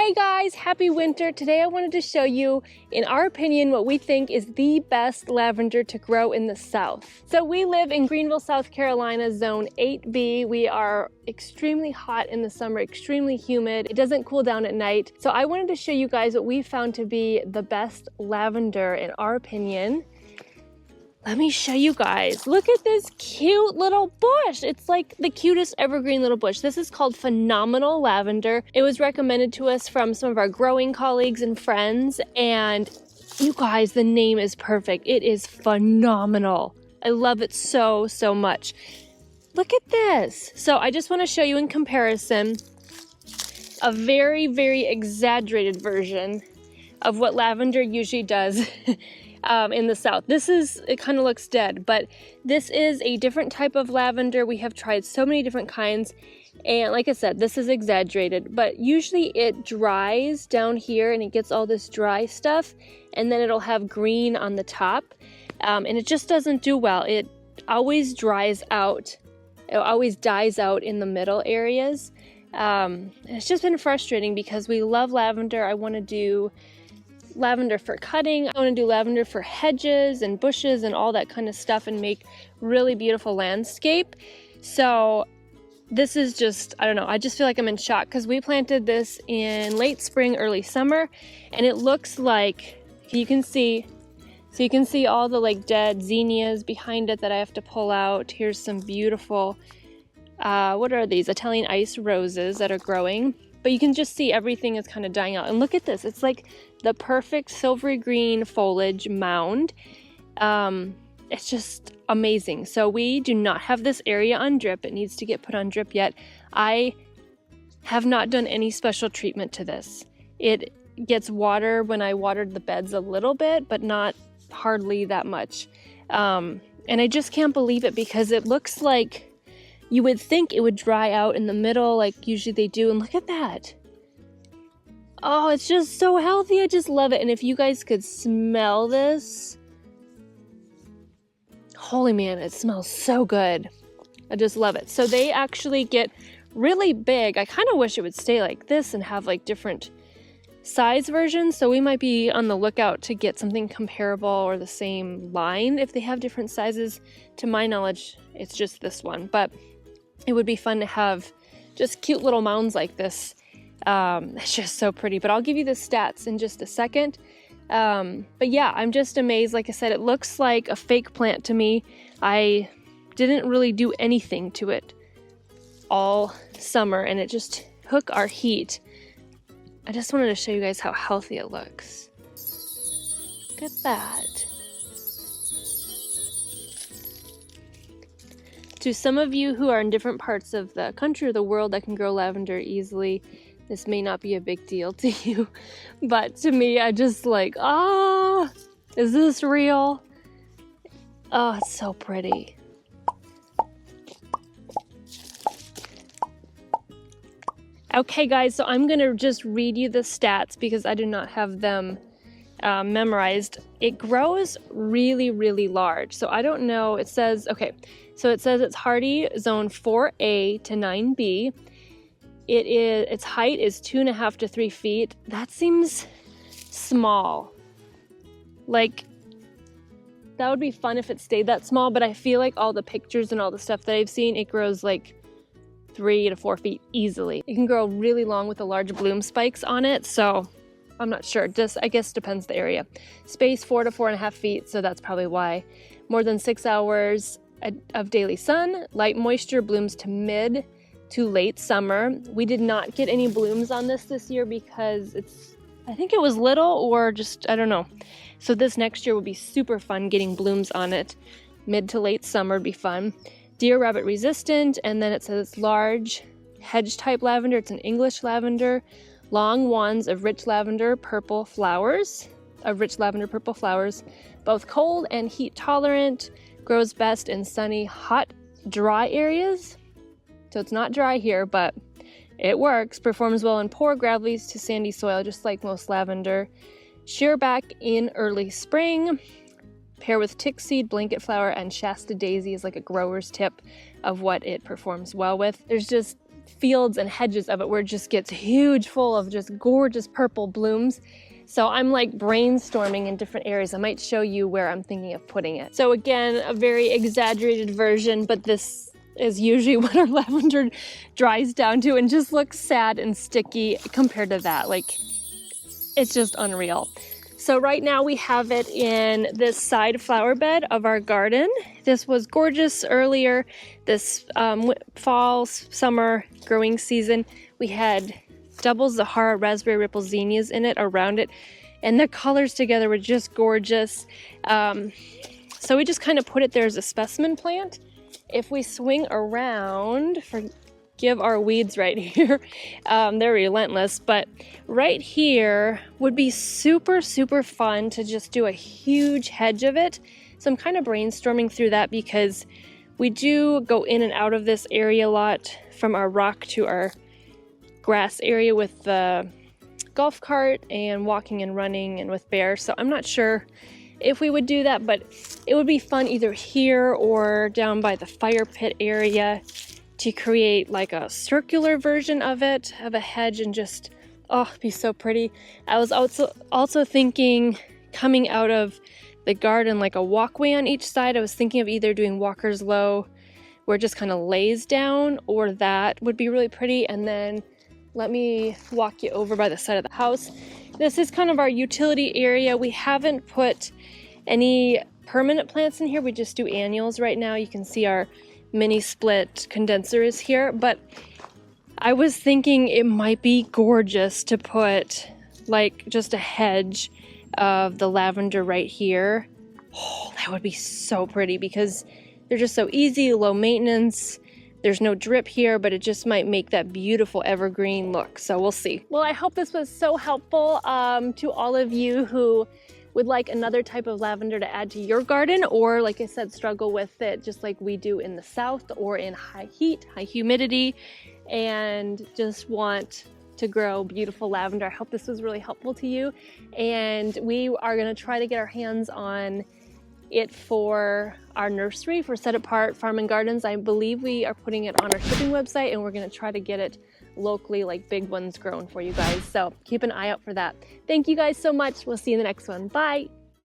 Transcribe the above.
Hey guys, happy winter. Today I wanted to show you, in our opinion, what we think is the best lavender to grow in the South. So we live in Greenville, South Carolina, zone 8B. We are extremely hot in the summer, extremely humid. It doesn't cool down at night. So I wanted to show you guys what we found to be the best lavender in our opinion. Let me show you guys. Look at this cute little bush. It's like the cutest evergreen little bush. This is called Phenomenal Lavender. It was recommended to us from some of our growing colleagues and friends. And you guys, the name is perfect. It is phenomenal. I love it so, so much. Look at this. So I just want to show you in comparison a very, very exaggerated version of what lavender usually does. In the South. It kind of looks dead, but this is a different type of lavender. We have tried so many different kinds, and like I said, this is exaggerated, but usually it dries down here and it gets all this dry stuff, and then it'll have green on the top, and it just doesn't do well. It always dries out. It always dies out in the middle areas. It's just been frustrating because we love lavender. I want to do lavender for cutting. I want to do lavender for hedges and bushes and all that kind of stuff and make really beautiful landscape. So this is just, I don't know, I just feel like I'm in shock because we planted this in late spring, early summer, and it looks like, you can see all the like dead zinnias behind it that I have to pull out. Here's some beautiful, what are these? Italian ice roses that are growing. But you can just see everything is kind of dying out. And look at this. It's like the perfect silvery green foliage mound. It's just amazing. So we do not have this area on drip. It needs to get put on drip yet. I have not done any special treatment to this. It gets water when I watered the beds a little bit, but not hardly that much. And I just can't believe it because it looks like you would think it would dry out in the middle like usually they do. And look at that. Oh, it's just so healthy. I just love it. And if you guys could smell this. Holy man, it smells so good. I just love it. So they actually get really big. I kind of wish it would stay like this and have like different size versions. So we might be on the lookout to get something comparable or the same line if they have different sizes. To my knowledge, it's just this one. But it would be fun to have just cute little mounds like this. It's just so pretty, but I'll give you the stats in just a second. But yeah, I'm just amazed. Like I said, it looks like a fake plant to me. I didn't really do anything to it all summer, and it just took our heat. I just wanted to show you guys how healthy it looks. Look at that. To some of you who are in different parts of the country or the world that can grow lavender easily, this may not be a big deal to you. But to me, I just like, is this real? Oh, it's so pretty. Okay, guys, so I'm going to just read you the stats because I do not have them memorized. It grows really, really large. So I don't know. It says, okay. So it says it's hardy zone 4A to 9B. Its height is 2.5 to 3 feet. That seems small. Like, that would be fun if it stayed that small, but I feel like all the pictures and all the stuff that I've seen, it grows like 3 to 4 feet easily. It can grow really long with the large bloom spikes on it, so I'm not sure. Just, I guess, depends the area. Space 4 to 4.5 feet, so that's probably why. More than 6 hours of daily sun, light moisture, blooms to mid to late summer. We did not get any blooms on this year because I think it was little or just, I don't know. So this next year will be super fun getting blooms on it. Mid to late summer would be fun. Deer rabbit resistant, and then it says large hedge type lavender. It's an English lavender. Long wands of rich lavender purple flowers. Both cold and heat tolerant. Grows best in sunny, hot, dry areas. So it's not dry here, but it works. Performs well in poor, gravelly to sandy soil, just like most lavender. Shear back in early spring. Pair with tick seed, blanket flower, and Shasta daisy is like a grower's tip of what it performs well with. There's just fields and hedges of it where it just gets huge, full of just gorgeous purple blooms. So I'm like brainstorming in different areas. I might show you where I'm thinking of putting it. So again, a very exaggerated version, but this is usually what our lavender dries down to and just looks sad and sticky compared to that. Like, it's just unreal. So right now we have it in this side flower bed of our garden. This was gorgeous earlier this fall, summer growing season. We had double Zahara raspberry ripple zinnias in it, around it, and the colors together were just gorgeous. So we just kind of put it there as a specimen plant. If we swing around, forgive our weeds right here, they're relentless, but right here would be super, super fun to just do a huge hedge of it. So I'm kind of brainstorming through that because we do go in and out of this area a lot, from our rock to our grass area with the golf cart and walking and running and with bears. So I'm not sure if we would do that, but it would be fun either here or down by the fire pit area to create like a circular version of it, of a hedge, and just, oh, it'd be so pretty. I was also thinking, coming out of the garden, like a walkway on each side. I was thinking of either doing walker's low where it just kind of lays down, or that would be really pretty. And then let me walk you over by the side of the house. This is kind of our utility area. We haven't put any permanent plants in here. We just do annuals right now. You can see our mini split condenser is here, but I was thinking it might be gorgeous to put like just a hedge of the lavender right here. Oh, that would be so pretty because they're just so easy, low maintenance. There's no drip here, but it just might make that beautiful evergreen look. So we'll see. Well, I hope this was so helpful to all of you who would like another type of lavender to add to your garden, or like I said, struggle with it just like we do in the south or in high heat, high humidity, and just want to grow beautiful lavender. I hope this was really helpful to you. And we are gonna try to get our hands on it for our nursery for Set Apart Farm and Gardens. I believe we are putting it on our shipping website, and we're going to try to get it locally, like big ones grown for you guys. So keep an eye out for that. Thank you guys so much. We'll see you in the next one. Bye.